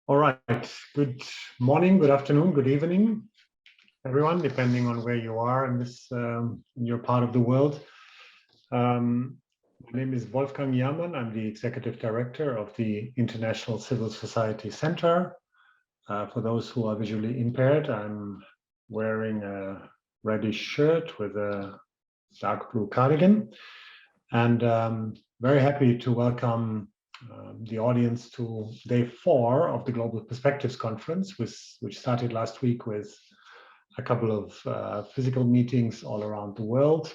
All right. Good morning, good afternoon, good evening, everyone, depending on where you are in this in your part of the world. My name is Wolfgang Jahrmann. I'm the Executive Director of the International Civil Society Center. For those who are visually impaired, I'm wearing a reddish shirt with a dark blue cardigan, and very happy to welcome the audience to day 4 of the Global Perspectives Conference, which started last week with a couple of physical meetings all around the world,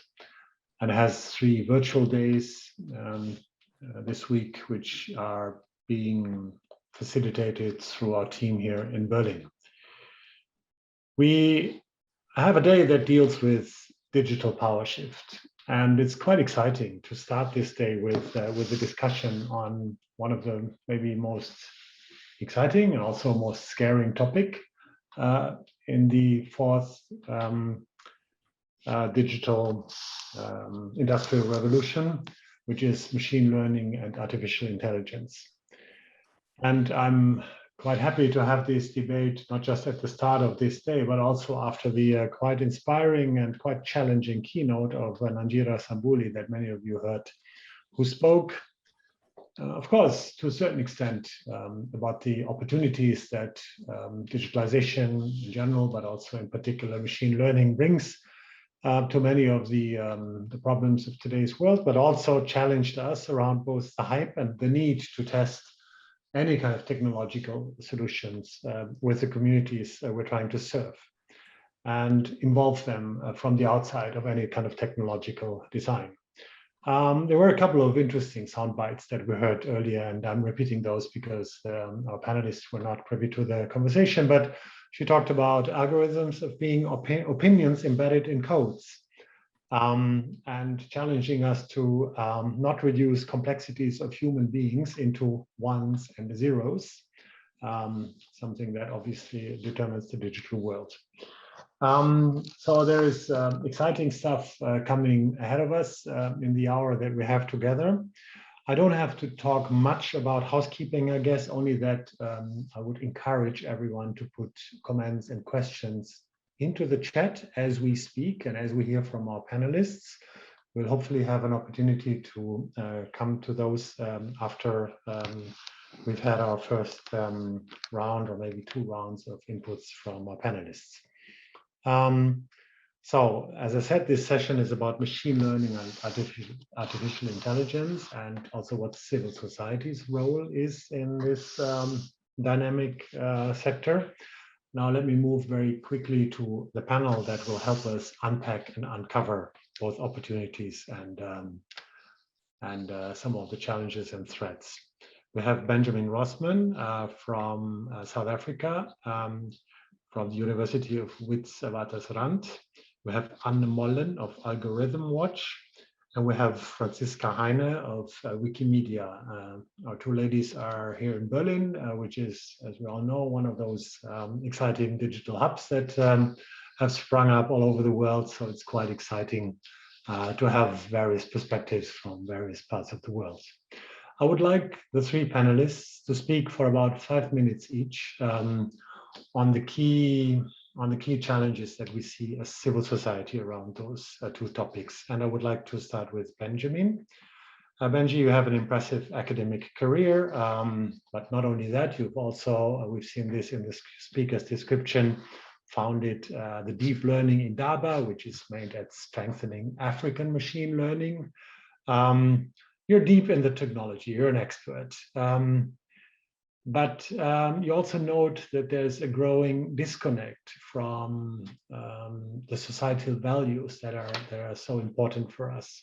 and has 3 virtual days this week, which are being facilitated through our team here in Berlin. We have a day that deals with digital power shift. And it's quite exciting to start this day with a discussion on one of the maybe most exciting and also most scaring topic in the 4th digital industrial revolution, which is machine learning and artificial intelligence. And I'm quite happy to have this debate, not just at the start of this day, but also after the quite inspiring and quite challenging keynote of Nanjira Sambuli that many of you heard, who spoke, of course, to a certain extent about the opportunities that digitalization in general, but also in particular machine learning brings to many of the problems of today's world, but also challenged us around both the hype and the need to test any kind of technological solutions with the communities we're trying to serve, and involve them from the outside of any kind of technological design. There were a couple of interesting sound bites that we heard earlier, and I'm repeating those because our panelists were not privy to the conversation, but she talked about algorithms of being opinions embedded in codes. And challenging us to not reduce complexities of human beings into ones and zeros, something that obviously determines the digital world. So there is exciting stuff coming ahead of us in the hour that we have together. I don't have to talk much about housekeeping, I guess, only that I would encourage everyone to put comments and questions into the chat as we speak and as we hear from our panelists. We'll hopefully have an opportunity to come to those after we've had our first round or maybe 2 rounds of inputs from our panelists. So, as I said, this session is about machine learning and artificial intelligence, and also what civil society's role is in this dynamic sector. Now, let me move very quickly to the panel that will help us unpack and uncover both opportunities and some of the challenges and threats. We have Benjamin Rossman from South Africa, from the University of Witwatersrand. We have Anne Mollen of AlgorithmWatch, and we have Francisca Heiner of Wikimedia. Our 2 ladies are here in Berlin, which is, as we all know, one of those exciting digital hubs that have sprung up all over the world. So it's quite exciting to have various perspectives from various parts of the world. I would like the 3 panelists to speak for about 5 minutes each on the key challenges that we see as civil society around those 2 topics. And I would like to start with Benjamin. Benji, you have an impressive academic career, but not only that, you've also, we've seen this in the speaker's description, founded the Deep Learning Indaba, which is aimed at strengthening African machine learning. You're deep in the technology, you're an expert. But you also note that there's a growing disconnect from the societal values that are so important for us.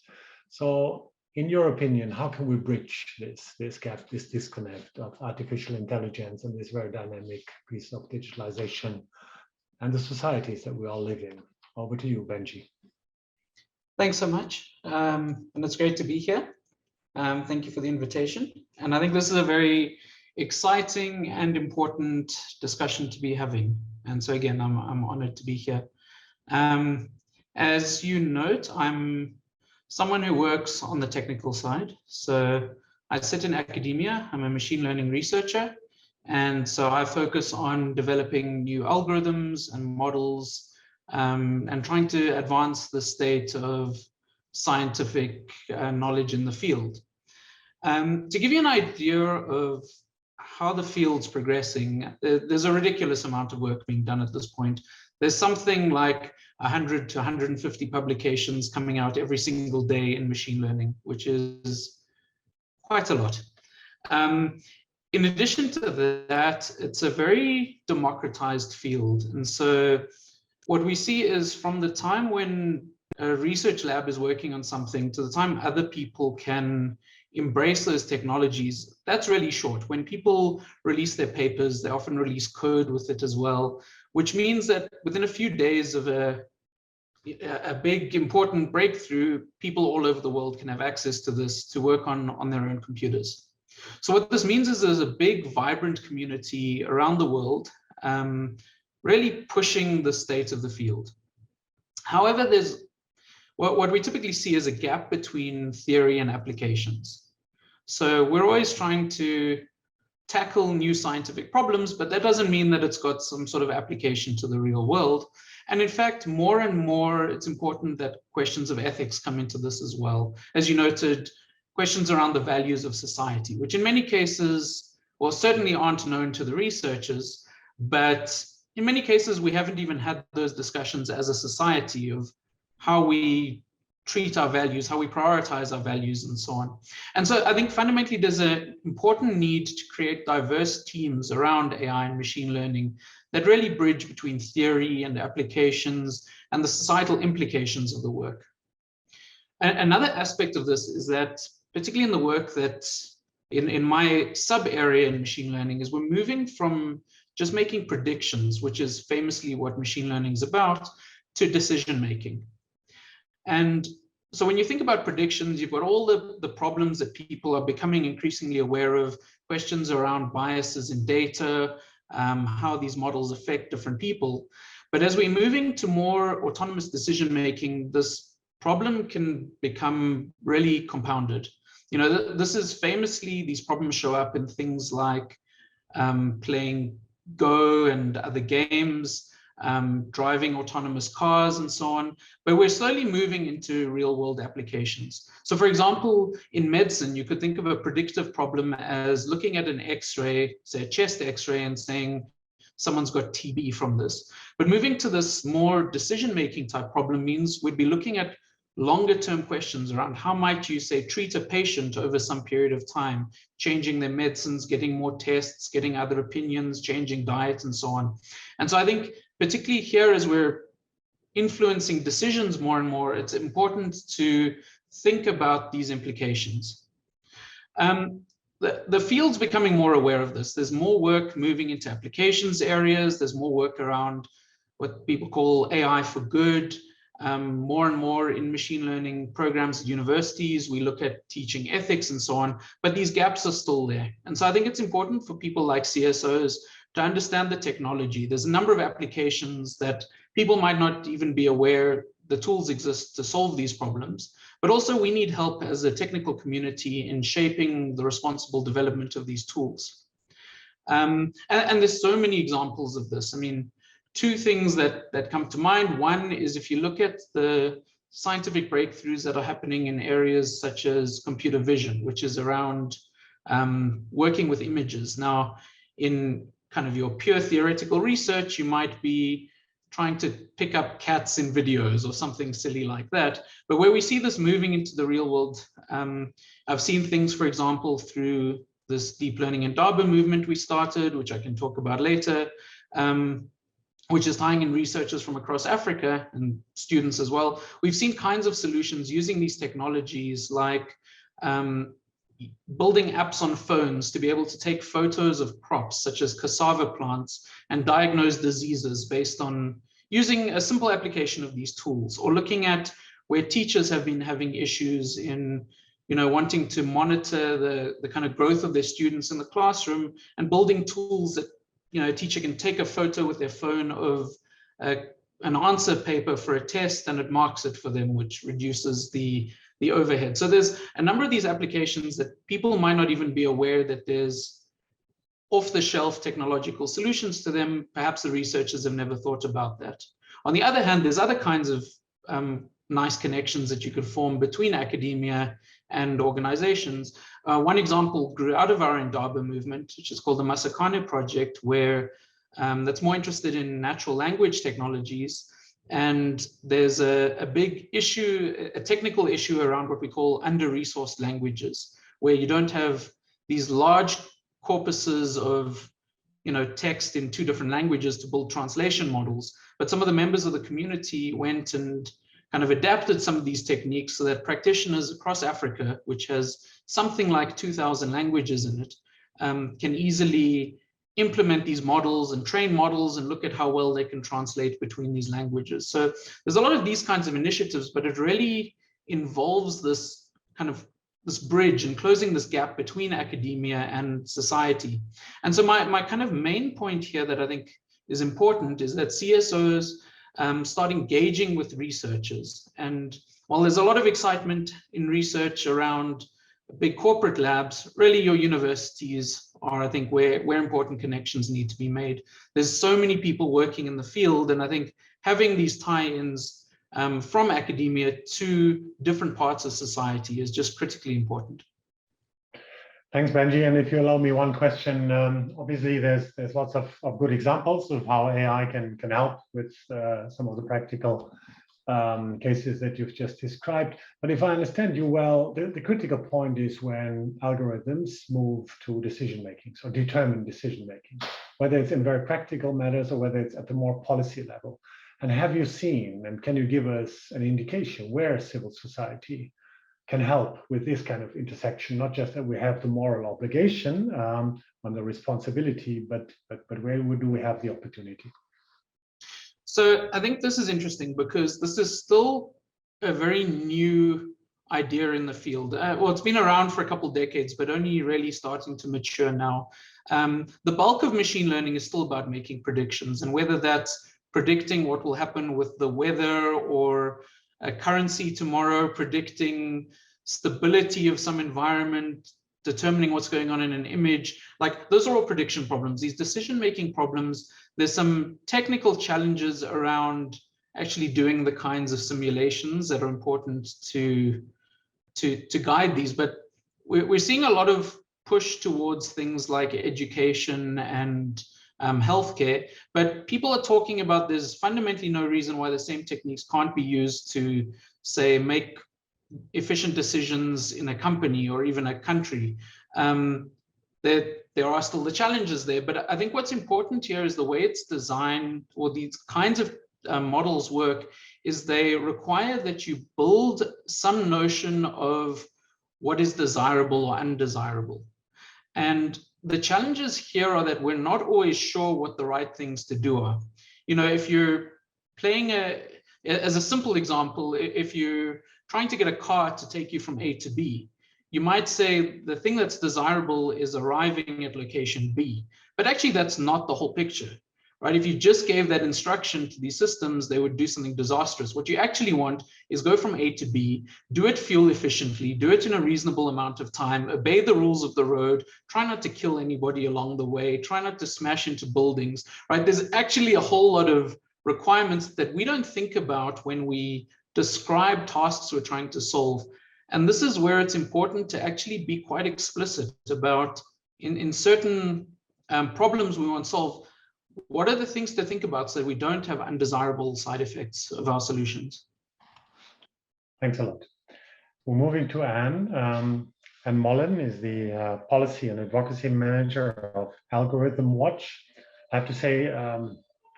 So, in your opinion, how can we bridge this gap, this disconnect of artificial intelligence and this very dynamic piece of digitalization and the societies that we all live in? Over to you, Benji. Thanks so much, and it's great to be here. Thank you for the invitation, and I think this is a very exciting and important discussion to be having. And so again, I'm honored to be here. As you note, I'm someone who works on the technical side. So I sit in academia. I'm a machine learning researcher, And so I focus on developing new algorithms and models, and trying to advance the state of scientific knowledge in the field. To give you an idea of how the field's progressing, there's a ridiculous amount of work being done at this point. There's something like 100 to 150 publications coming out every single day in machine learning, which is quite a lot. In addition to that, it's a very democratized field. And so what we see is from the time when a research lab is working on something to the time other people can embrace those technologies, that's really short. When people release their papers, they often release code with it as well, which means that within a few days of a big important breakthrough, people all over the world can have access to this to work on their own computers. So what this means is there's a big, vibrant community around the world, really pushing the state of the field. However, there's what we typically see is a gap between theory and applications. So we're always trying to tackle new scientific problems, but that doesn't mean that it's got some sort of application to the real world. And in fact, more and more, it's important that questions of ethics come into this as well. As you noted, questions around the values of society, which in many cases, well, certainly aren't known to the researchers, but in many cases, we haven't even had those discussions as a society of how we treat our values, how we prioritize our values, and so on. And so I think fundamentally there's an important need to create diverse teams around AI and machine learning that really bridge between theory and applications and the societal implications of the work. And another aspect of this is that, particularly in the work that in my sub area in machine learning, is we're moving from just making predictions, which is famously what machine learning is about, to decision making. And so when you think about predictions, you've got all the problems that people are becoming increasingly aware of, questions around biases in data, how these models affect different people. But as we're moving to more autonomous decision making, this problem can become really compounded. You know, this is famously, these problems show up in things like playing Go and other games, driving autonomous cars and so on, but we're slowly moving into real world applications. So for example, in medicine, you could think of a predictive problem as looking at an X-ray, say a chest X-ray, and saying someone's got TB from this. But moving to this more decision-making type problem means we'd be looking at longer term questions around how might you say treat a patient over some period of time, changing their medicines, getting more tests, getting other opinions, changing diet and so on. And so I think particularly here, as we're influencing decisions more and more, it's important to think about these implications. The field's becoming more aware of this. There's more work moving into applications areas. There's more work around what people call AI for good. More and more in machine learning programs at universities, we look at teaching ethics and so on, but these gaps are still there. And so I think it's important for people like CSOs to understand the technology. There's a number of applications that people might not even be aware the tools exist to solve these problems, but also we need help as a technical community in shaping the responsible development of these tools. And there's so many examples of this. I mean, two things that come to mind. One is if you look at the scientific breakthroughs that are happening in areas such as computer vision, which is around working with images. Now, in kind of your pure theoretical research, you might be trying to pick up cats in videos or something silly like that. But where we see this moving into the real world, I've seen things, for example, through this deep learning and DARPA movement we started, which I can talk about later, which is tying in researchers from across Africa and students as well. We've seen kinds of solutions using these technologies like building apps on phones to be able to take photos of crops such as cassava plants and diagnose diseases based on using a simple application of these tools, or looking at where teachers have been having issues in wanting to monitor the kind of growth of their students in the classroom, and building tools that a teacher can take a photo with their phone of an answer paper for a test and it marks it for them, which reduces the overhead. So there's a number of these applications that people might not even be aware that there's off-the-shelf technological solutions to them. Perhaps the researchers have never thought about that. On the other hand, there's other kinds of nice connections that you could form between academia and organizations. One example grew out of our Indaba movement, which is called the Masakane Project, where that's more interested in natural language technologies. And there's a big issue, a technical issue around what we call under-resourced languages, where you don't have these large corpuses of text in 2 different languages to build translation models. But some of the members of the community went and kind of adapted some of these techniques so that practitioners across Africa, which has something like 2,000 languages in it, can easily implement these models and train models and look at how well they can translate between these languages. So there's a lot of these kinds of initiatives, but it really involves this bridge and closing this gap between academia and society. And so my kind of main point here that I think is important is that CSOs start engaging with researchers. And while there's a lot of excitement in research around big corporate labs, really your universities are, I think, where important connections need to be made. There's so many people working in the field, and I think having these tie-ins from academia to different parts of society is just critically important. Thanks, Benji. And if you allow me one question, obviously there's lots of good examples of how AI can help with some of the practical cases that you've just described. But if I understand you well, the critical point is when algorithms move to decision-making, so determine decision-making, whether it's in very practical matters or whether it's at the more policy level. And have you seen, and can you give us an indication where civil society can help with this kind of intersection, not just that we have the moral obligation on the responsibility, but where do we have the opportunity? So I think this is interesting because this is still a very new idea in the field. Well, it's been around for a couple of decades, but only really starting to mature now. The bulk of machine learning is still about making predictions, and whether that's predicting what will happen with the weather or a currency tomorrow, predicting stability of some environment, determining what's going on in an image, like those are all prediction problems. These decision-making problems, there's some technical challenges around actually doing the kinds of simulations that are important to guide these, but we're seeing a lot of push towards things like education and healthcare, but people are talking about there's fundamentally no reason why the same techniques can't be used to, say, make efficient decisions in a company or even a country. There are still the challenges there, but I think what's important here is the way it's designed, or these kinds of models work, is they require that you build some notion of what is desirable or undesirable. And the challenges here are that we're not always sure what the right things to do are. If you're playing as a simple example, if you're trying to get a car to take you from A to B, you might say the thing that's desirable is arriving at location B, but actually that's not the whole picture, right? If you just gave that instruction to these systems, they would do something disastrous. What you actually want is go from A to B, do it fuel efficiently, do it in a reasonable amount of time, obey the rules of the road, try not to kill anybody along the way, try not to smash into buildings, right? There's actually a whole lot of requirements that we don't think about when we describe tasks we're trying to solve. And this is where it's important to actually be quite explicit about in certain problems we want to solve, what are the things to think about so that we don't have undesirable side effects of our solutions? Thanks a lot. We're moving to Anne. Anne Mollen is the Policy and Advocacy Manager of AlgorithmWatch. I have to say,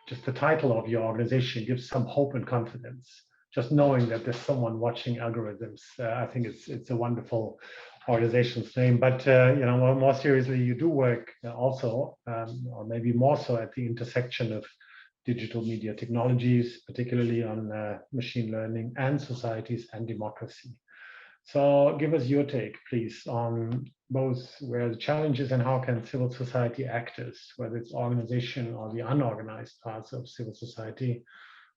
just the title of your organization gives some hope and confidence. Just knowing that there's someone watching algorithms, I think it's a wonderful organization's name. But more seriously, you do work also, or maybe more so, at the intersection of digital media technologies, particularly on machine learning and societies and democracy. So give us your take, please, on both where the challenges and how can civil society actors, whether it's organization or the unorganized parts of civil society,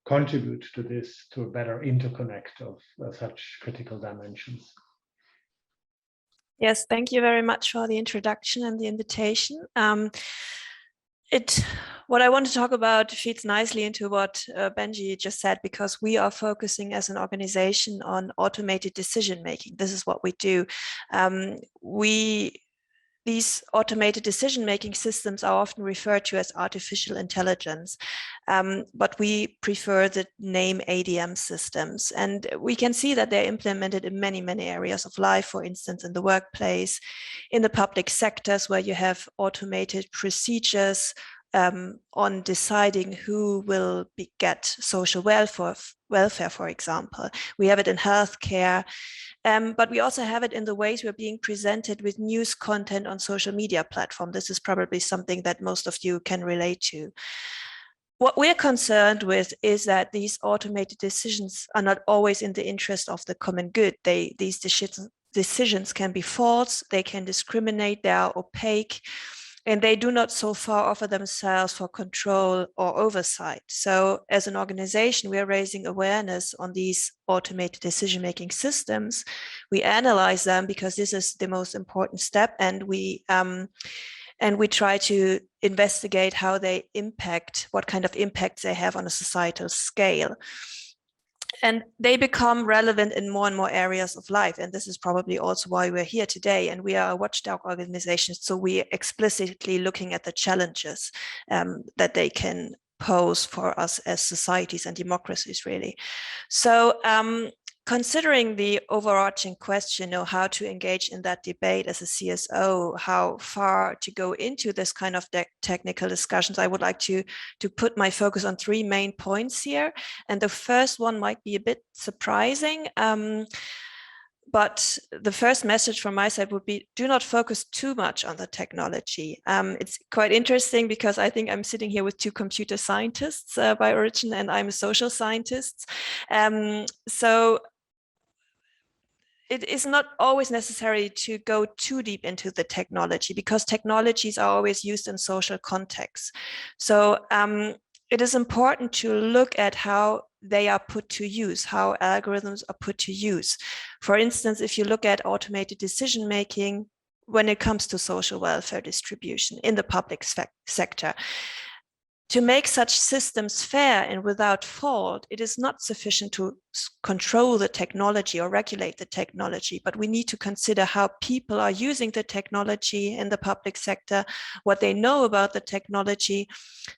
contribute to this, to a better interconnect of such critical dimensions. Yes, thank you very much for the introduction and the invitation. What I want to talk about feeds nicely into what Benji just said, because we are focusing as an organization on automated decision making. This is what we do. These automated decision-making systems are often referred to as artificial intelligence, but we prefer the name ADM systems. And we can see that they're implemented in many, many areas of life, for instance, in the workplace, in the public sectors, where you have automated procedures on deciding who will get social welfare, for example. We have it in healthcare. But we also have it in the ways we're being presented with news content on social media platforms. This is probably something that most of you can relate to. What we're concerned with is that these automated decisions are not always in the interest of the common good. These decisions can be false, they can discriminate, they are opaque, and they do not so far offer themselves for control or oversight. So as an organization, we are raising awareness on these automated decision-making systems. We analyze them because this is the most important step, and we try to investigate how they impact, what kind of impacts they have on a societal scale. And they become relevant in more and more areas of life. And this is probably also why we're here today. And we are a watchdog organization. So we're explicitly looking at the challenges that they can pose for us as societies and democracies, really. So considering the overarching question of how to engage in that debate as a CSO, how far to go into this kind of technical discussions, I would like to put my focus on three main points here. And the first one might be a bit surprising, but the first message from my side would be, do not focus too much on the technology. It's quite interesting because I think I'm sitting here with two computer scientists by origin, and I'm a social scientist. So it is not always necessary to go too deep into the technology, because technologies are always used in social contexts. So it is important to look at how they are put to use, how algorithms are put to use. For instance, if you look at automated decision-making when it comes to social welfare distribution in the public sector, to make such systems fair and without fault, it is not sufficient to control the technology or regulate the technology, but we need to consider how people are using the technology in the public sector, what they know about the technology,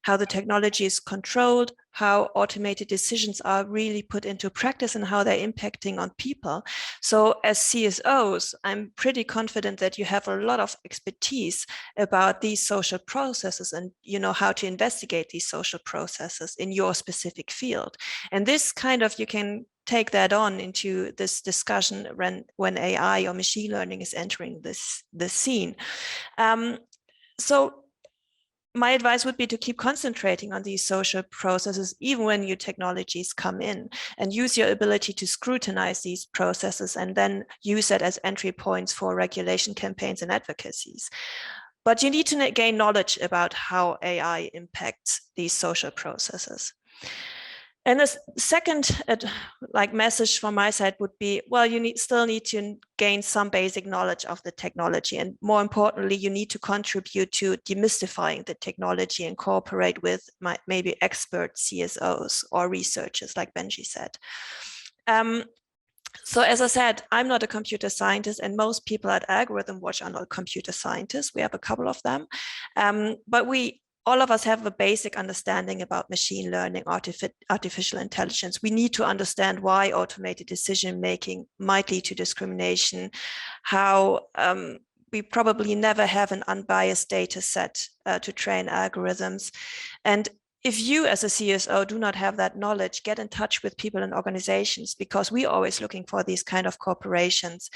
how the technology is controlled, how automated decisions are really put into practice, and how they're impacting on people. So as CSOs, I'm pretty confident that you have a lot of expertise about these social processes, and you know how to investigate these social processes in your specific field. And this kind of, you can take that on into this discussion when AI or machine learning is entering the scene. So my advice would be to keep concentrating on these social processes, even when new technologies come in, and use your ability to scrutinize these processes and then use that as entry points for regulation campaigns and advocacies. But you need to gain knowledge about how AI impacts these social processes. And the second message from my side would be, well, you still need to gain some basic knowledge of the technology. And more importantly, you need to contribute to demystifying the technology and cooperate with maybe expert CSOs or researchers, like Benji said. So as I said, I'm not a computer scientist, and most people at AlgorithmWatch are not computer scientists. We have a couple of them, but all of us have a basic understanding about machine learning, artificial intelligence. We need to understand why automated decision-making might lead to discrimination, how we probably never have an unbiased data set to train algorithms. And if you as a CSO do not have that knowledge, get in touch with people and organizations, because we're always looking for these kind of cooperations.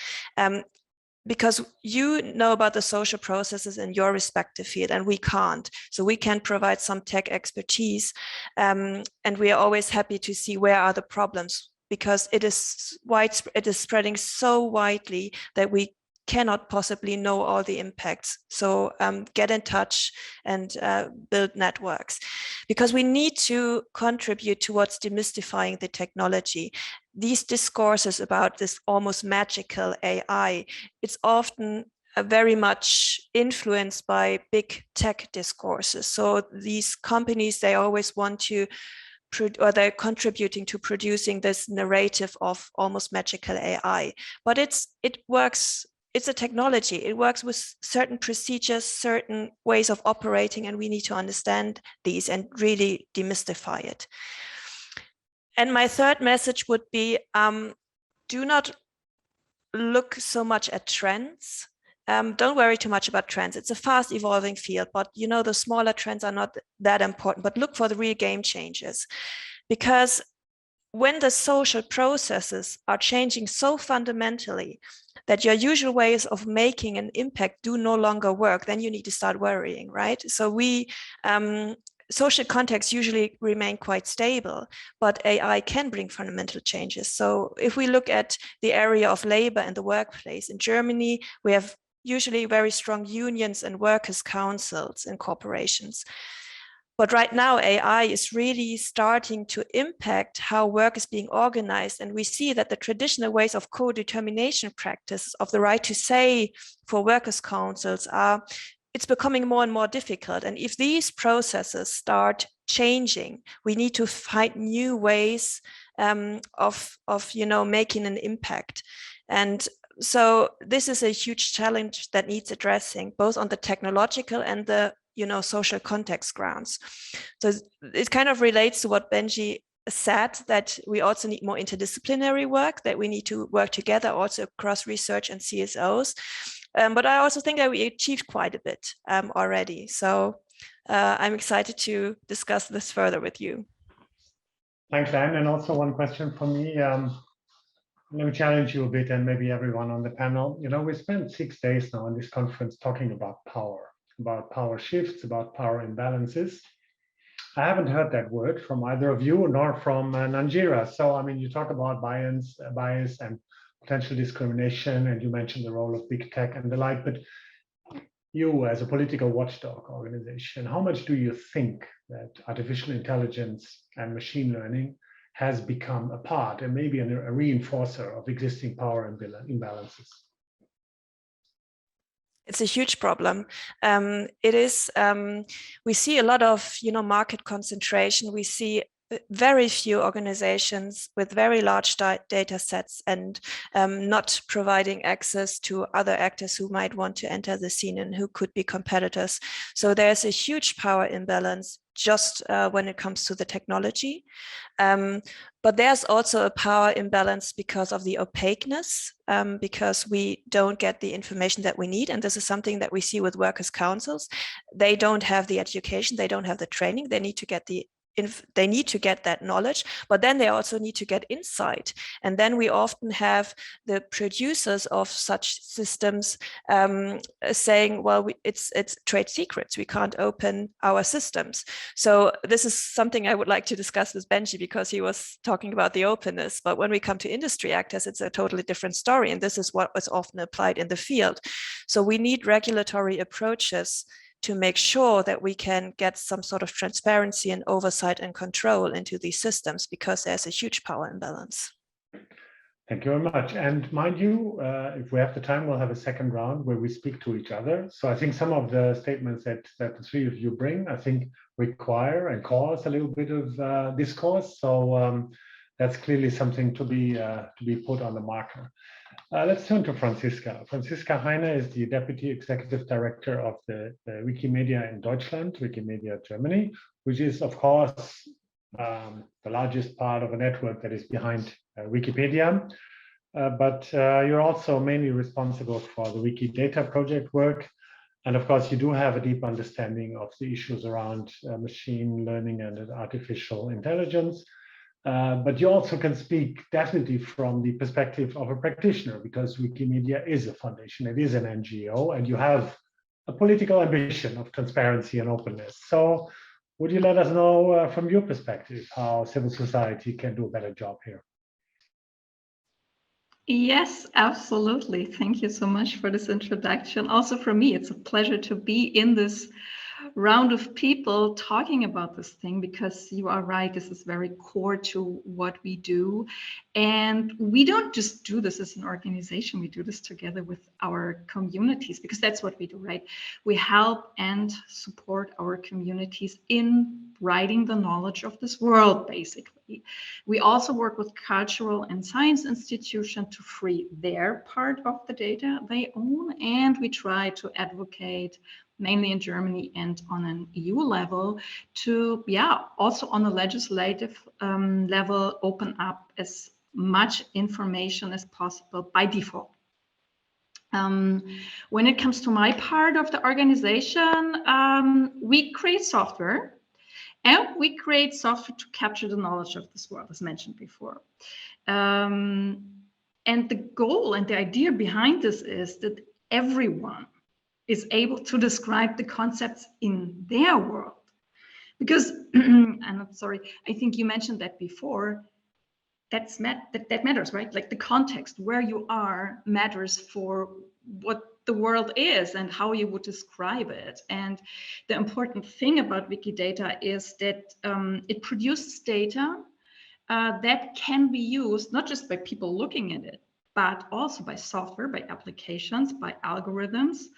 Because you know about the social processes in your respective field, and we can't. So we can provide some tech expertise, and we are always happy to see where are the problems, because it is widespread, it is spreading so widely that we cannot possibly know all the impacts. So get in touch and build networks, because we need to contribute towards demystifying the technology. These discourses about this almost magical AI, it's often very much influenced by big tech discourses. So these companies, they always want to, or they're contributing to producing this narrative of almost magical AI. But it works. It's a technology. It works with certain procedures, certain ways of operating, and we need to understand these and really demystify it. And my third message would be, do not look so much at trends. Don't worry too much about trends. It's a fast evolving field, but the smaller trends are not that important, but look for the real game changes. Because when the social processes are changing so fundamentally that your usual ways of making an impact do no longer work, then you need to start worrying, right? So social contexts usually remain quite stable, but AI can bring fundamental changes. So if we look at the area of labor and the workplace, in Germany, we have usually very strong unions and workers' councils and corporations. But right now, AI is really starting to impact how work is being organized. And we see that the traditional ways of co-determination practice of the right to say for workers' councils it's becoming more and more difficult. And if these processes start changing, we need to find new ways of making an impact. And so this is a huge challenge that needs addressing, both on the technological and the social context grounds. So it kind of relates to what Benji said, that we also need more interdisciplinary work, that we need to work together also across research and CSOs. But I also think that we achieved quite a bit already. So I'm excited to discuss this further with you. Thanks, Anne. And also one question for me. Let me challenge you a bit, and maybe everyone on the panel. We spent 6 days now on this conference talking about power shifts, about power imbalances. I haven't heard that word from either of you nor from Nanjira. So, I mean, you talk about bias and potential discrimination, and you mentioned the role of big tech and the like, but you as a political watchdog organization, how much do you think that artificial intelligence and machine learning has become a part and maybe a reinforcer of existing power imbalances? It's a huge problem. It is. We see a lot of, market concentration. We see very few organizations with very large data sets and not providing access to other actors who might want to enter the scene and who could be competitors. So there's a huge power imbalance just when it comes to the technology. But there's also a power imbalance because of the opaqueness, because we don't get the information that we need. And this is something that we see with workers' councils. They don't have the education, they don't have the training, they need to get that knowledge, but then they also need to get insight. And then we often have the producers of such systems saying, well, it's trade secrets, we can't open our systems. So this is something I would like to discuss with Benji, because he was talking about the openness. But when we come to industry actors, it's a totally different story. And this is what is often applied in the field. So we need regulatory approaches to make sure that we can get some sort of transparency and oversight and control into these systems, because there's a huge power imbalance. Thank you very much. And mind you, if we have the time, we'll have a second round where we speak to each other. So I think some of the statements that the three of you bring, I think, require and cause a little bit of discourse. So that's clearly something to be put on the marker. Let's turn to Francisca. Francisca Heiner is the Deputy Executive Director of the Wikimedia in Deutschland, Wikimedia Germany, which is, of course, the largest part of a network that is behind Wikipedia. But you're also mainly responsible for the Wikidata project work. And of course, you do have a deep understanding of the issues around machine learning and artificial intelligence. But you also can speak definitely from the perspective of a practitioner, because Wikimedia is a foundation, it is an NGO, and you have a political ambition of transparency and openness. So would you let us know from your perspective how civil society can do a better job here? Yes, absolutely. Thank you so much for this introduction. Also for me, it's a pleasure to be in this round of people talking about this thing, because you are right, this is very core to what we do. And we don't just do this as an organization, we do this together with our communities, because that's what we do, right? We help and support our communities in writing the knowledge of this world, basically. We also work with cultural and science institutions to free their part of the data they own, and we try to advocate mainly in Germany and on an EU level to, also on a legislative level, open up as much information as possible by default. When it comes to my part of the organization, we create software, and we create software to capture the knowledge of this world, as mentioned before. And the goal and the idea behind this is that everyone is able to describe the concepts in their world. Because, and I'm sorry, I think you mentioned that before, that matters, right? Like the context, where you are, matters for what the world is and how you would describe it. And the important thing about Wikidata is that it produces data that can be used not just by people looking at it, but also by software, by applications, by algorithms.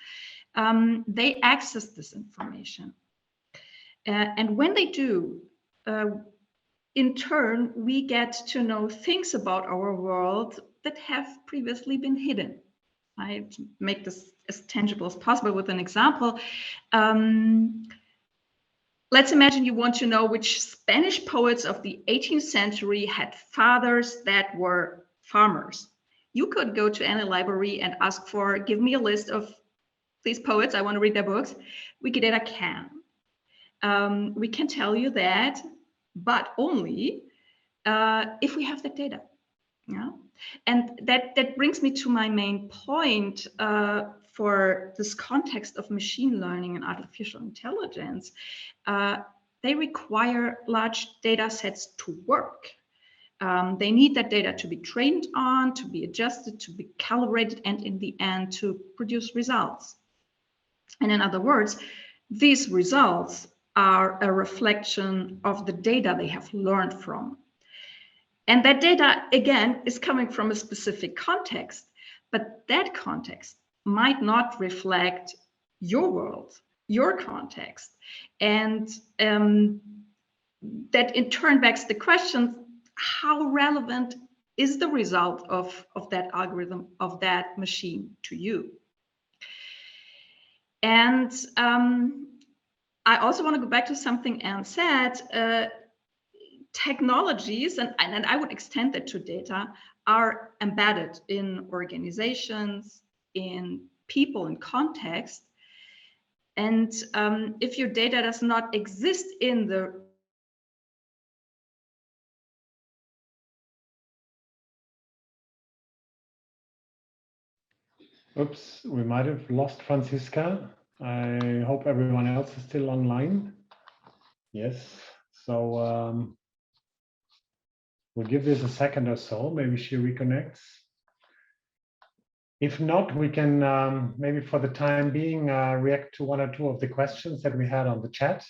They access this information. And when they do, in turn, we get to know things about our world that have previously been hidden. I make this as tangible as possible with an example. Let's imagine you want to know which Spanish poets of the 18th century had fathers that were farmers. You could go to any library and ask for, give me a list of these poets, I want to read their books. Wikidata can. We can tell you that, but only if we have that data. Yeah? And that brings me to my main point for this context of machine learning and artificial intelligence. They require large data sets to work. They need that data to be trained on, to be adjusted, to be calibrated, and in the end, to produce results. And in other words, these results are a reflection of the data they have learned from. And that data, again, is coming from a specific context, but that context might not reflect your world, your context. And that in turn begs the question, how relevant is the result of that algorithm, of that machine to you? And I also want to go back to something Anne said. Technologies, and I would extend that to data, are embedded in organizations, in people, in context. And if your data does not exist in the Oops, we might have lost Francisca. I hope everyone else is still online. Yes, so we'll give this a second or so, maybe she reconnects. If not, we can maybe for the time being react to one or two of the questions that we had on the chat.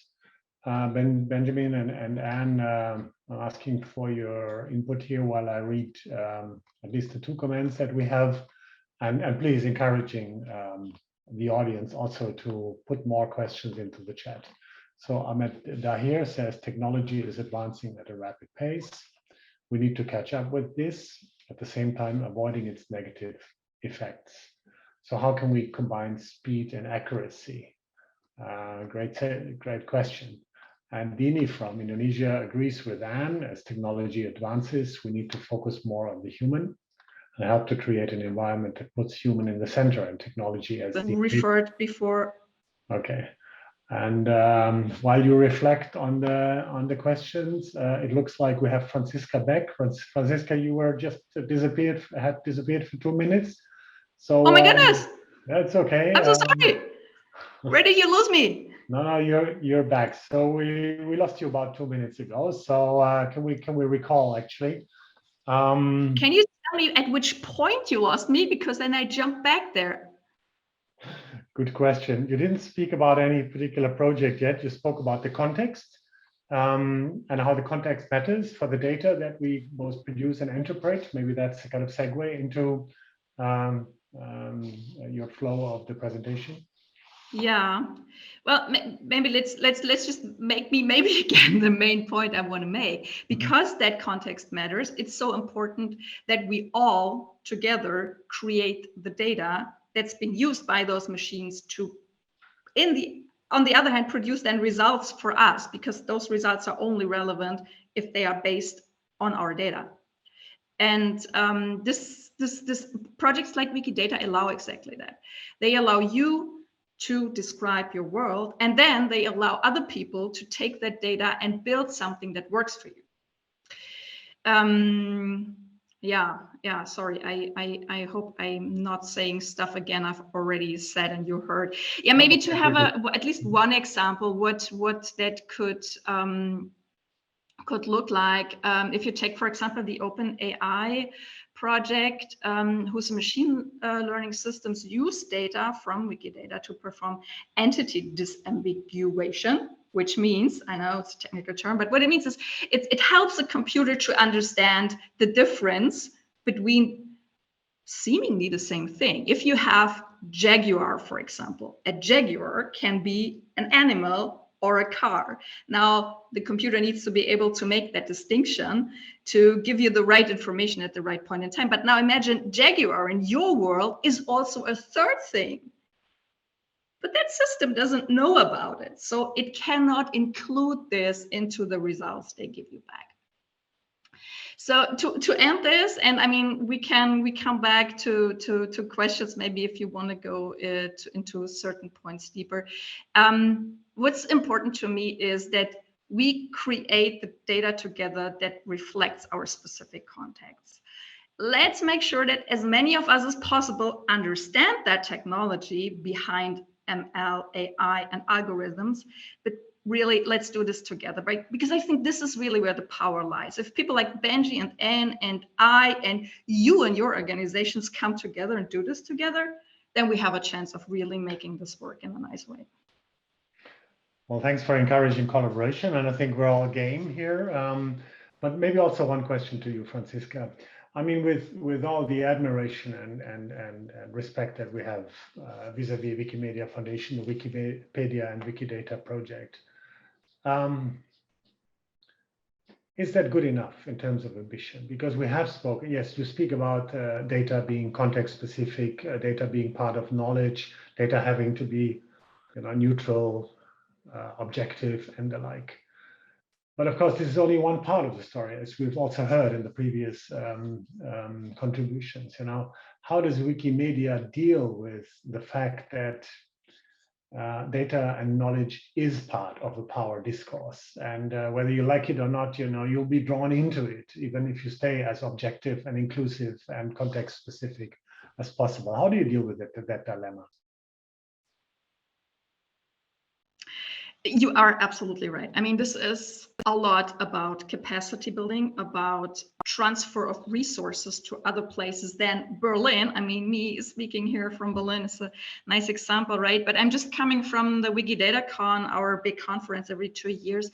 Benjamin and Anne are asking for your input here while I read at least the two comments that we have, and please encouraging the audience also to put more questions into the chat. So Ahmed Dahir says technology is advancing at a rapid pace. We need to catch up with this, at the same time avoiding its negative effects. So how can we combine speed and accuracy? Great question. And Dini from Indonesia agrees with Anne. As technology advances, we need to focus more on the human and help to create an environment that puts human in the center and technology as the referred before. Okay. And while you reflect on the questions, it looks like we have Francisca back. Francisca, you were just disappeared for 2 minutes. So oh my goodness, that's okay. I'm so sorry. Where did you lose me? No, you're back. So we lost you about 2 minutes ago. So can we recall actually? Can you tell me at which point you lost me, because then I jumped back there. Good question. You didn't speak about any particular project yet. You spoke about the context and how the context matters for the data that we both produce and interpret. Maybe that's a kind of segue into your flow of the presentation. Yeah, well, maybe let's just make me maybe again the main point I want to make, because that context matters. It's so important that we all together create the data that's been used by those machines to, on the other hand, produce then results for us, because those results are only relevant if they are based on our data. And this projects like Wikidata allow exactly that. They allow you to describe your world, and then they allow other people to take that data and build something that works for you. Yeah, sorry, I hope I'm not saying stuff again I've already said and you heard. Yeah, maybe to have at least one example what that could look like. If you take, for example, the OpenAI project, whose machine learning systems use data from Wikidata to perform entity disambiguation, which means, I know it's a technical term, but what it means is it helps a computer to understand the difference between seemingly the same thing. If you have jaguar, for example, a jaguar can be an animal or a car. Now, the computer needs to be able to make that distinction to give you the right information at the right point in time. But now imagine jaguar in your world is also a third thing. But that system doesn't know about it. So it cannot include this into the results they give you back. So to end this, and I mean, we come back to questions maybe if you want to go into certain points deeper. What's important to me is that we create the data together that reflects our specific context. Let's make sure that as many of us as possible understand that technology behind ML, AI, and algorithms, but really, let's do this together, right? Because I think this is really where the power lies. If people like Benji and Anne and I and you and your organizations come together and do this together, then we have a chance of really making this work in a nice way. Well, thanks for encouraging collaboration, and I think we're all game here. But maybe also one question to you, Francisca. I mean, with all the admiration and respect that we have vis-a-vis Wikimedia Foundation, the Wikipedia and Wikidata project, is that good enough in terms of ambition? Because we have spoken, yes, you speak about data being context specific, data being part of knowledge, data having to be, neutral, objective, and the like. But of course, this is only one part of the story, as we've also heard in the previous contributions. How does Wikimedia deal with the fact that data and knowledge is part of the power discourse, and whether you like it or not, you'll be drawn into it, even if you stay as objective and inclusive and context specific as possible? How do you deal with that dilemma? You are absolutely right. I mean, this is a lot about capacity building, about transfer of resources to other places than Berlin. I mean, me speaking here from Berlin is a nice example, right? But I'm just coming from the WikiDataCon, our big conference every 2 years.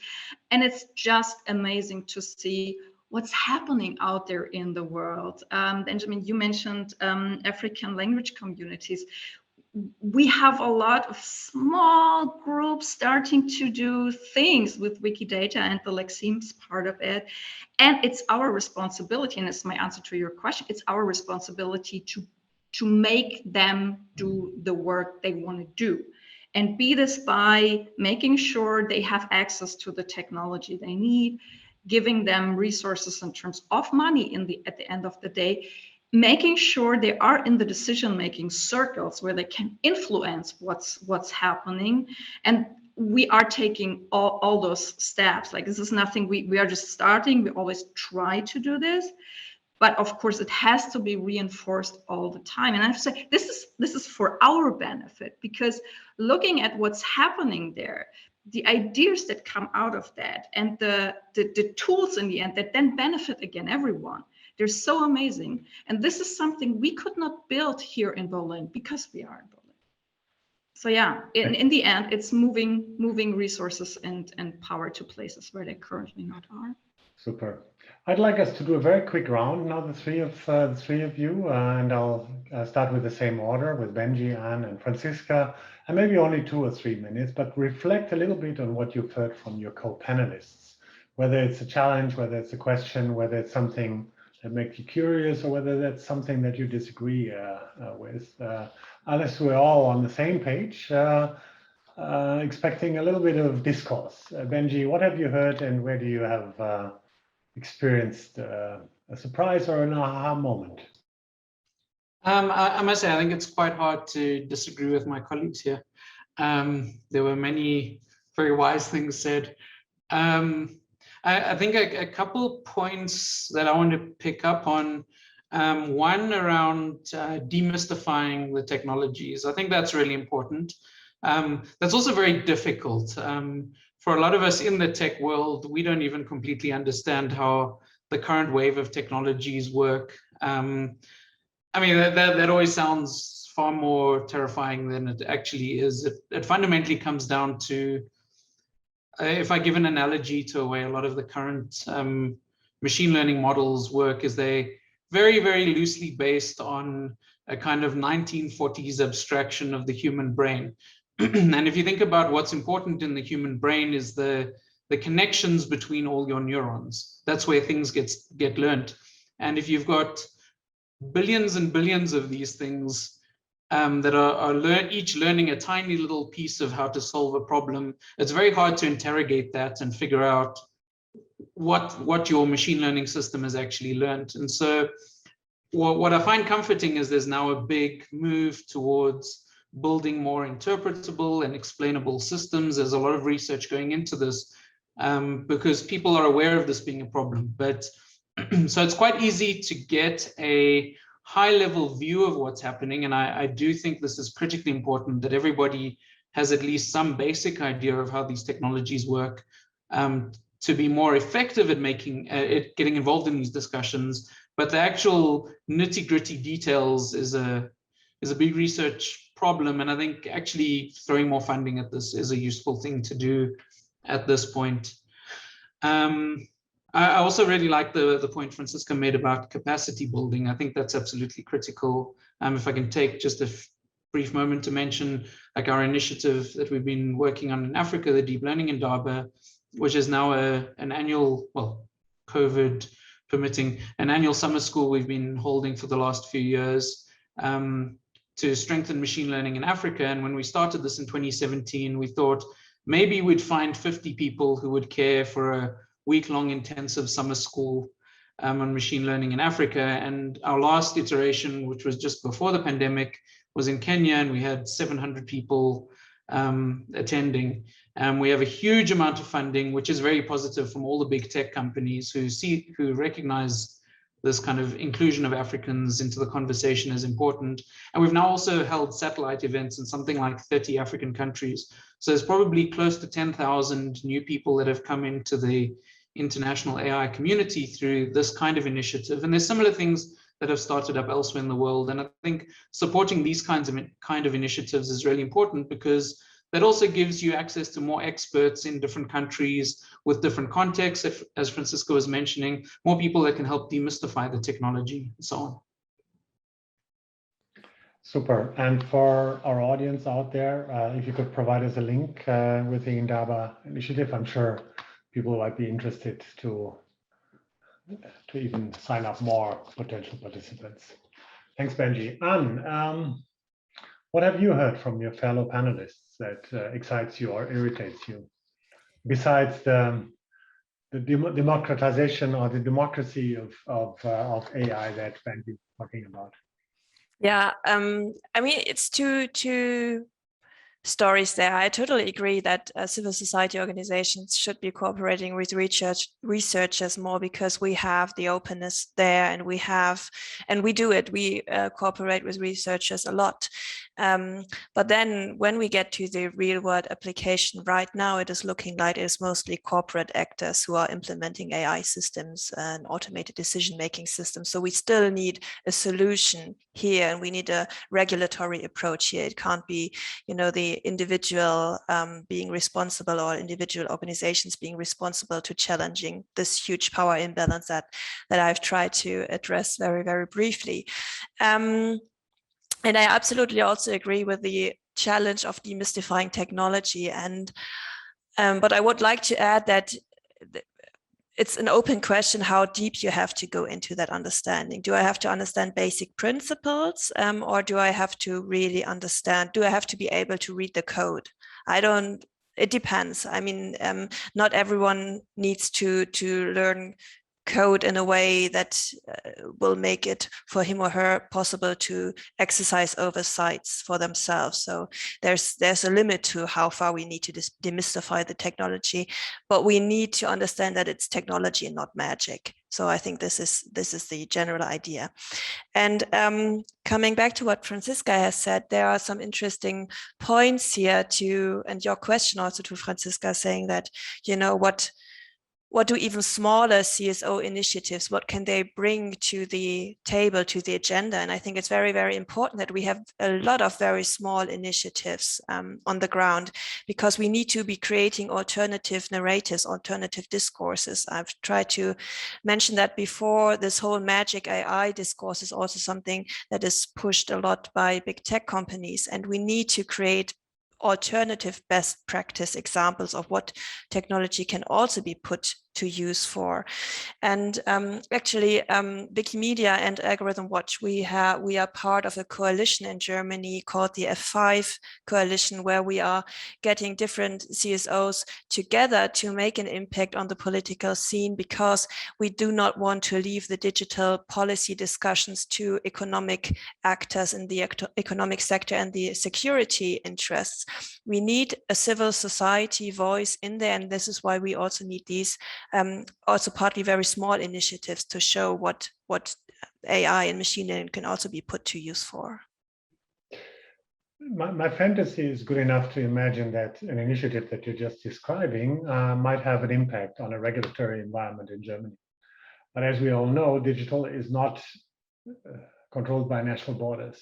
And it's just amazing to see what's happening out there in the world. Benjamin, you mentioned African language communities. We have a lot of small groups starting to do things with Wikidata and the Lexims part of it. And it's our responsibility, and it's my answer to your question, it's our responsibility to make them do the work they want to do. And be this by making sure they have access to the technology they need, giving them resources in terms of money at the end of the day, making sure they are in the decision-making circles where they can influence what's happening. And we are taking all those steps. Like, this is nothing, we are just starting. We always try to do this. But of course, it has to be reinforced all the time. And I have to say, this is for our benefit, because looking at what's happening there, the ideas that come out of that, and the tools in the end that then benefit, again, everyone. They're so amazing. And this is something we could not build here in Berlin because we are in Berlin. So yeah, in the end, it's moving resources and power to places where they currently not are. Super. I'd like us to do a very quick round now, the three of you, and I'll start with the same order with Benji, Anne, and Francisca, and maybe only 2 or 3 minutes, but reflect a little bit on what you've heard from your co-panelists, whether it's a challenge, whether it's a question, whether it's something that makes you curious, or whether that's something that you disagree with. Unless we're all on the same page, expecting a little bit of discourse. Benji, what have you heard, and where do you have experienced a surprise or an aha moment? I must say, I think it's quite hard to disagree with my colleagues here. There were many very wise things said. I think a couple points that I want to pick up on. One around demystifying the technologies. I think that's really important. That's also very difficult. For a lot of us in the tech world, we don't even completely understand how the current wave of technologies work. I mean, that always sounds far more terrifying than it actually is. It fundamentally comes down to, if I give an analogy to a way a lot of the current machine learning models work, is they very, very loosely based on a kind of 1940s abstraction of the human brain. And if you think about what's important in the human brain is the connections between all your neurons. That's where things get learned. And if you've got billions and billions of these things that are each learning a tiny little piece of how to solve a problem, it's very hard to interrogate that and figure out what your machine learning system has actually learned. And so what I find comforting is there's now a big move towards building more interpretable and explainable systems. There's a lot of research going into this because people are aware of this being a problem. But so it's quite easy to get a high-level view of what's happening. And I do think this is critically important that everybody has at least some basic idea of how these technologies work to be more effective at getting involved in these discussions. But the actual nitty-gritty details is a big research problem, and I think actually throwing more funding at this is a useful thing to do at this point. I also really like the point Francisca made about capacity building. I think that's absolutely critical. If I can take just a brief moment to mention, like our initiative that we've been working on in Africa, the Deep Learning Indaba, which is now an annual, well, COVID permitting, an annual summer school we've been holding for the last few years to strengthen machine learning in Africa. And when we started this in 2017, we thought maybe we'd find 50 people who would care for a week-long intensive summer school on machine learning in Africa. And our last iteration, which was just before the pandemic, was in Kenya, and we had 700 people attending. We have a huge amount of funding, which is very positive from all the big tech companies who recognize this kind of inclusion of Africans into the conversation as important. And we've now also held satellite events in something like 30 African countries. So there's probably close to 10,000 new people that have come into the international AI community through this kind of initiative. And there's similar things that have started up elsewhere in the world. And I think supporting these kinds of initiatives is really important because that also gives you access to more experts in different countries with different contexts, as Francisca was mentioning, more people that can help demystify the technology and so on. Super. And for our audience out there, if you could provide us a link with the Indaba initiative, I'm sure people might be interested to even sign up more potential participants. Thanks, Benji. Anne, what have you heard from your fellow panelists that excites you or irritates you, besides the democratization or the democracy of AI that Benji is talking about? Yeah, I mean, it's two stories there. I totally agree that civil society organizations should be cooperating with researchers more, because we have the openness there, and we do it. We cooperate with researchers a lot. But then when we get to the real world application, right now it is looking like it's mostly corporate actors who are implementing AI systems and automated decision-making systems. So we still need a solution here, and we need a regulatory approach here. It can't be, the individual being responsible, or individual organizations being responsible to challenging this huge power imbalance that I've tried to address very, very briefly. And I absolutely also agree with the challenge of demystifying technology. And but I would like to add that it's an open question how deep you have to go into that understanding. Do I have to understand basic principles, or do I have to really understand? Do I have to be able to read the code? It depends. I mean, not everyone needs to learn code in a way that will make it for him or her possible to exercise oversights for themselves. So there's a limit to how far we need to demystify the technology, but we need to understand that it's technology and not magic. So I think this is the general idea. And coming back to what Francisca has said, there are some interesting points here and your question also to Francisca, saying that, what do even smaller CSO initiatives, what can they bring to the table, to the agenda? And I think it's very, very important that we have a lot of very small initiatives on the ground, because we need to be creating alternative narratives, alternative discourses. I've tried to mention that before. This whole magic AI discourse is also something that is pushed a lot by big tech companies, and we need to create alternative best practice examples of what technology can also be put to use for. And actually, Wikimedia and AlgorithmWatch, we are part of a coalition in Germany called the F5 coalition, where we are getting different CSOs together to make an impact on the political scene, because we do not want to leave the digital policy discussions to economic actors in the economic sector and the security interests. We need a civil society voice in there, and this is why we also need these also partly very small initiatives to show what AI and machine learning can also be put to use for. My fantasy is good enough to imagine that an initiative that you're just describing might have an impact on a regulatory environment in Germany. But as we all know, digital is not controlled by national borders.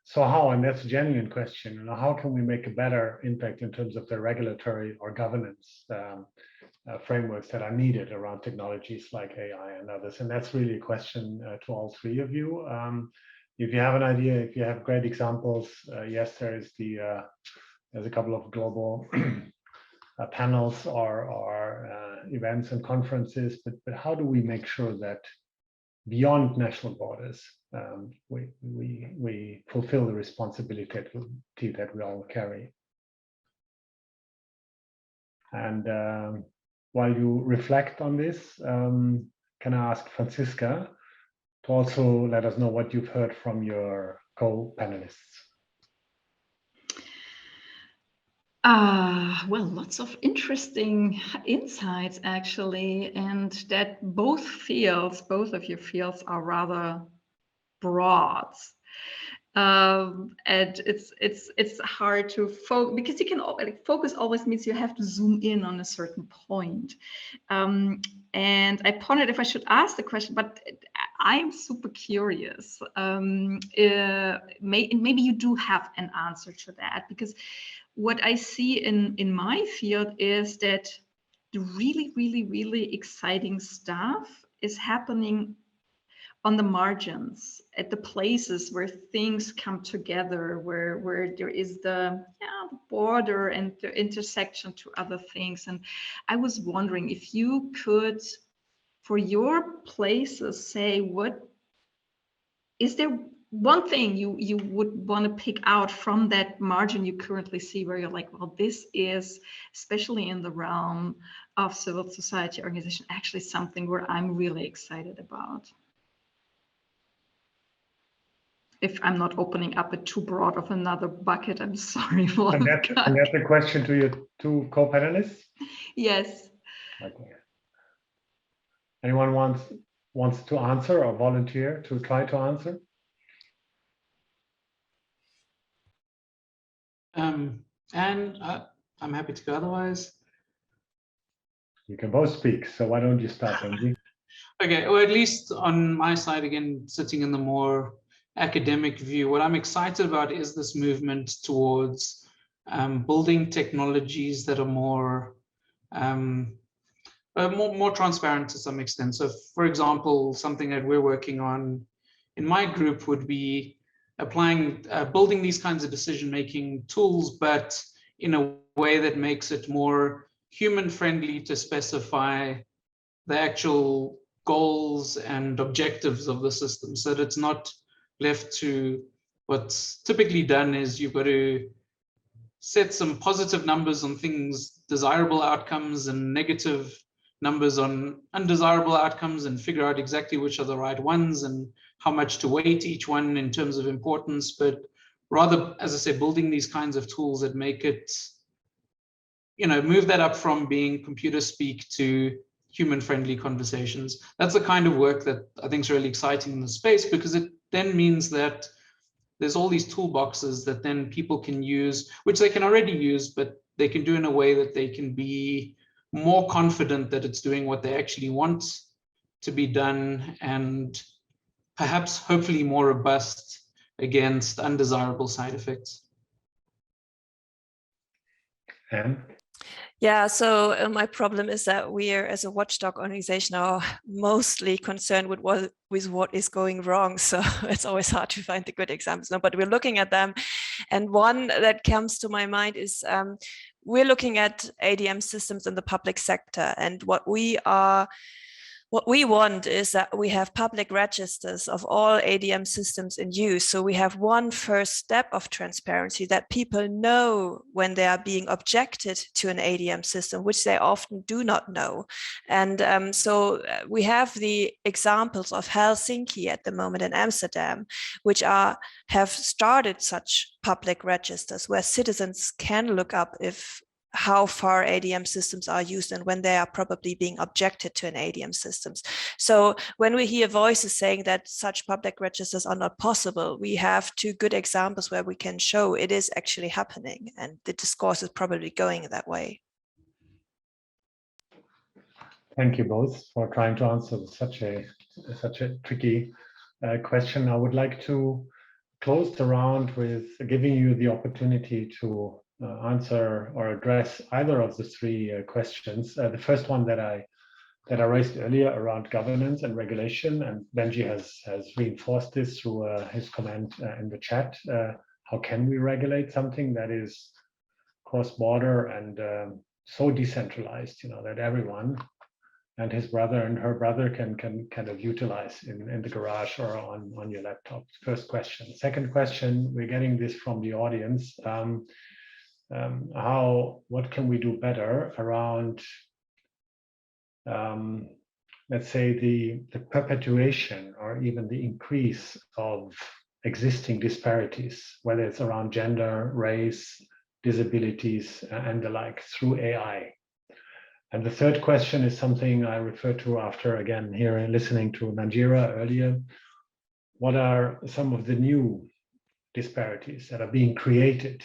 So how, and that's a genuine question, how can we make a better impact in terms of the regulatory or governance frameworks that are needed around technologies like AI and others? And that's really a question to all three of you. If you have an idea, if you have great examples, yes, there's a couple of global panels or events and conferences, but how do we make sure that beyond national borders, we fulfill the responsibility that we all carry? And while you reflect on this, can I ask Francisca to also let us know what you've heard from your co-panelists? Well, lots of interesting insights, actually, and that both of your fields are rather broad. And it's hard to focus, because you can focus always means you have to zoom in on a certain point. And I pondered if I should ask the question, but I'm super curious. Maybe you do have an answer to that, because what I see in my field is that the really, really, really exciting stuff is happening on the margins, at the places where things come together, where there is the border and the intersection to other things. And I was wondering if you could, for your places, say, what is there one thing you would want to pick out from that margin you currently see, where you're like, well, this is, especially in the realm of civil society organization, actually something where I'm really excited about? If I'm not opening up a too broad of another bucket, I'm sorry for And that. that's a question to your two co-panelists? Yes. Okay. Anyone wants to answer or volunteer to try to answer? And I'm happy to go otherwise. You can both speak, so why don't you start, Benji? Okay, or at least on my side, again, sitting in the more academic view, what I'm excited about is this movement towards building technologies that are more transparent to some extent. So, for example, something that we're working on in my group would be building these kinds of decision-making tools, but in a way that makes it more human-friendly to specify the actual goals and objectives of the system, so that it's not left to what's typically done is you've got to set some positive numbers on things, desirable outcomes, and negative numbers on undesirable outcomes, and figure out exactly which are the right ones and how much to weight each one in terms of importance. But rather, as I say, building these kinds of tools that make it, move that up from being computer speak to human-friendly conversations. That's the kind of work that I think is really exciting in the space, because it then means that there's all these toolboxes that then people can use, which they can already use, but they can do in a way that they can be more confident that it's doing what they actually want to be done, and perhaps hopefully more robust against undesirable side effects. Anne? Yeah, so my problem is that we are, as a watchdog organization, are mostly concerned with what is going wrong. So it's always hard to find the good examples. No, but we're looking at them. And one that comes to my mind is we're looking at ADM systems in the public sector. And what we want is that we have public registers of all ADM systems in use. So we have one first step of transparency, that people know when they are being objected to an ADM system, which they often do not know. And so we have the examples of Helsinki at the moment and Amsterdam, which have started such public registers where citizens can look up how far ADM systems are used and when they are probably being objected to an ADM systems. So when we hear voices saying that such public registers are not possible, we have two good examples where we can show it is actually happening, and the discourse is probably going that way. Thank you both for trying to answer such a tricky question. I would like to close the round with giving you the opportunity to answer or address either of the three questions. The first one that I raised earlier around governance and regulation, and Benji has reinforced this through his comment in the chat. How can we regulate something that is cross-border and so decentralized, that everyone and his brother and her brother can kind of utilize in the garage or on your laptop? First question. Second question, we're getting this from the audience. What can we do better around, let's say, the perpetuation or even the increase of existing disparities, whether it's around gender, race, disabilities, and the like, through AI? And the third question is something I referred to after, again, here listening to Nanjira earlier. What are some of the new disparities that are being created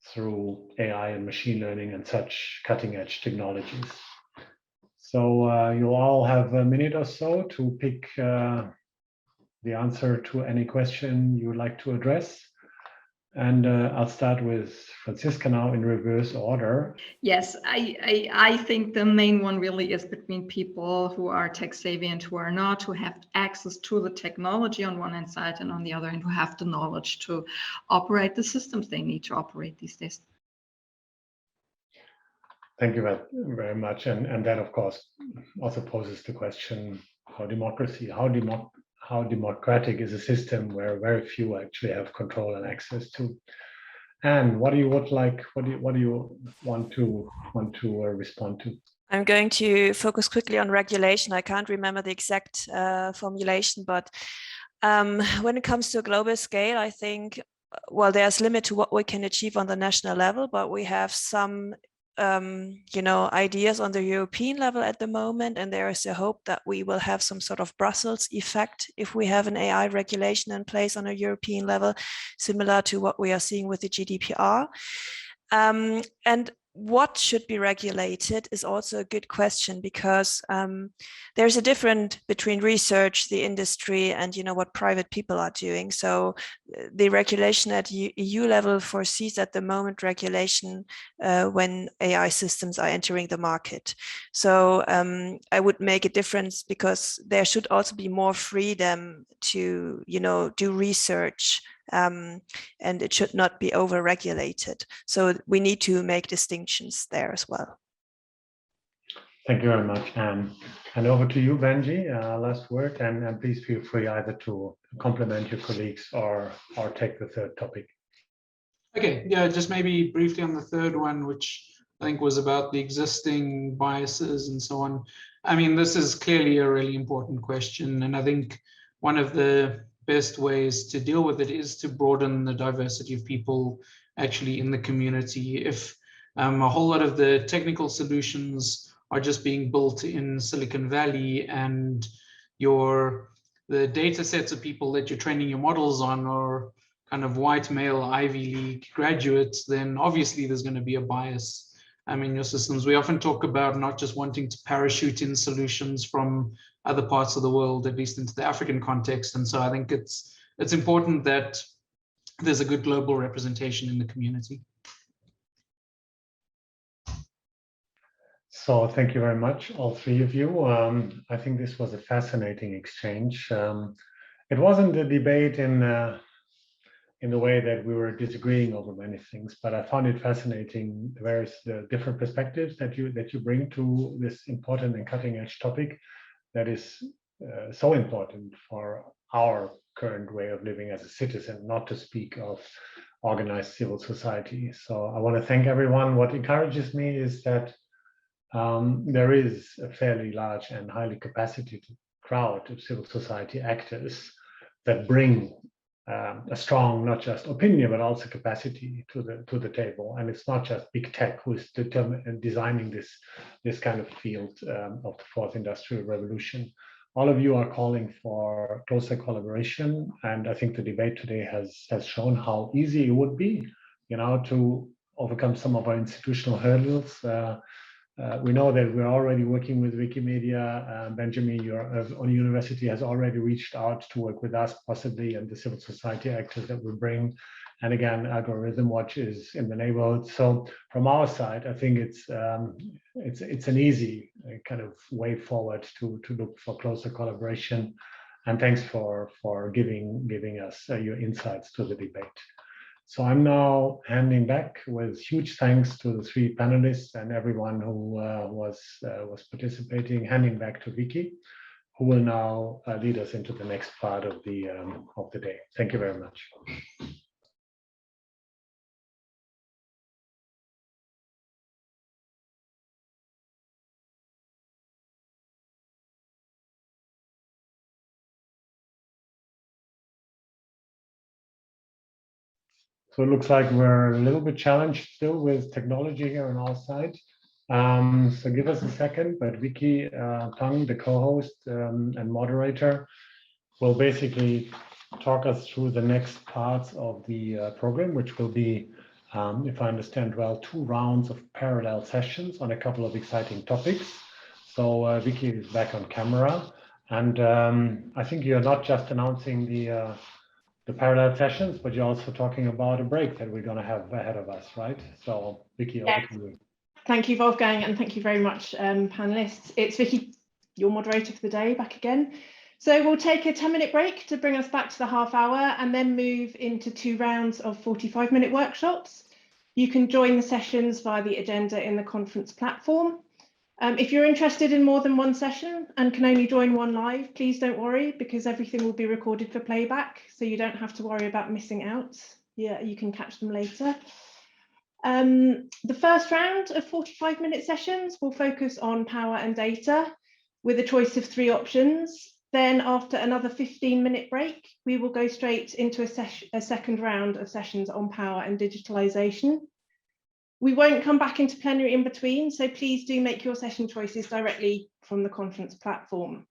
through AI and machine learning and such cutting-edge technologies? So you all have a minute or so to pick the answer to any question you would like to address. And I'll start with Francisca now in reverse order. Yes, I think the main one really is between people who are tech savvy and who are not, who have access to the technology on one hand side, and on the other hand, who have the knowledge to operate the systems they need to operate these days. Thank you very much. And that, of course, also poses the question, how democratic is a system where very few actually have control and access to? And what do you want to respond to? I'm going to focus quickly on regulation. I can't remember the exact formulation, but When it comes to a global scale, I think, well, there's limit to what we can achieve on the national level, but we have some ideas on the European level at the moment, and there is a hope that we will have some sort of Brussels effect if we have an AI regulation in place on a European level, similar to what we are seeing with the GDPR. And what should be regulated is also a good question, because there's a difference between research, the industry, and what private people are doing. So the regulation at EU level foresees at the moment regulation when AI systems are entering the market. So I would make a difference, because there should also be more freedom to do research. And it should not be over-regulated. So we need to make distinctions there as well. Thank you very much, Anne. And over to you, Benji, last word, and please feel free either to complement your colleagues or take the third topic. Okay, yeah, just maybe briefly on the third one, which I think was about the existing biases and so on. I mean, this is clearly a really important question, and I think one of the best ways to deal with it is to broaden the diversity of people actually in the community. If a whole lot of the technical solutions are just being built in Silicon Valley, and the data sets of people that you're training your models on are kind of white male Ivy League graduates, then obviously there's going to be a bias in your systems. We often talk about not just wanting to parachute in solutions from other parts of the world, at least into the African context. And so I think it's important that there's a good global representation in the community. So thank you very much, all three of you. I think this was a fascinating exchange. It wasn't a debate in the way that we were disagreeing over many things, but I found it fascinating the different perspectives that you bring to this important and cutting-edge topic that is so important for our current way of living as a citizen, not to speak of organized civil society. So I want to thank everyone. What encourages me is that there is a fairly large and highly capacitated crowd of civil society actors that bring a strong, not just opinion, but also capacity to the table. And it's not just big tech who is designing this kind of field of the fourth industrial revolution. All of you are calling for closer collaboration, and I think the debate today has shown how easy it would be, to overcome some of our institutional hurdles. We know that we're already working with Wikimedia. Benjamin, your university has already reached out to work with us, possibly, and the civil society actors that we bring. And again, AlgorithmWatch is in the neighborhood. So from our side, I think it's an easy kind of way forward to look for closer collaboration. And thanks for giving us your insights to the debate. So I'm now handing back with huge thanks to the three panelists and everyone who was participating, handing back to Vicky, who will now lead us into the next part of the day. Thank you very much. So it looks like we're a little bit challenged still with technology here on our side. So give us a second, but Vicky Tang, the co-host and moderator, will basically talk us through the next parts of the program, which will be, if I understand well, 2 rounds of parallel sessions on a couple of exciting topics. So Vicky is back on camera, and I think you're not just announcing the parallel sessions, but you're also talking about a break that we're going to have ahead of us, right? So Vicky, over to you. Thank you, Wolfgang, and thank you very much, panelists. It's Vicky, your moderator for the day, back again. So we'll take a 10-minute break to bring us back to the half hour, and then move into 2 rounds of 45-minute workshops. You can join the sessions via the agenda in the conference platform. If you're interested in more than one session and can only join one live, please don't worry, because everything will be recorded for playback, so you don't have to worry about missing out. Yeah, you can catch them later. The first round of 45-minute sessions will focus on power and data, with a choice of 3 options: Then after another 15-minute break, we will go straight into a second round of sessions on power and digitalization. We won't come back into plenary in between, so please do make your session choices directly from the conference platform.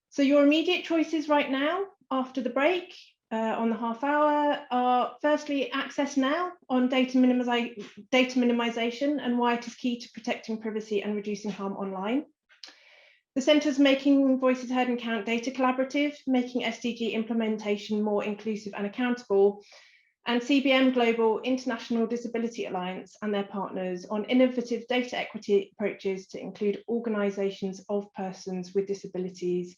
So your immediate choices right now, after the break, on the half hour, are firstly Access Now on data minimization and why it is key to protecting privacy and reducing harm online. The Centre's Making Voices Heard and Count Data Collaborative, making SDG implementation more inclusive and accountable, and CBM Global International Disability Alliance and their partners on innovative data equity approaches to include organisations of persons with disabilities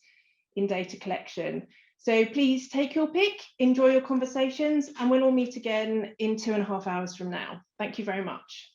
in data collection. So please take your pick, enjoy your conversations, and we'll all meet again in 2.5 hours from now. Thank you very much.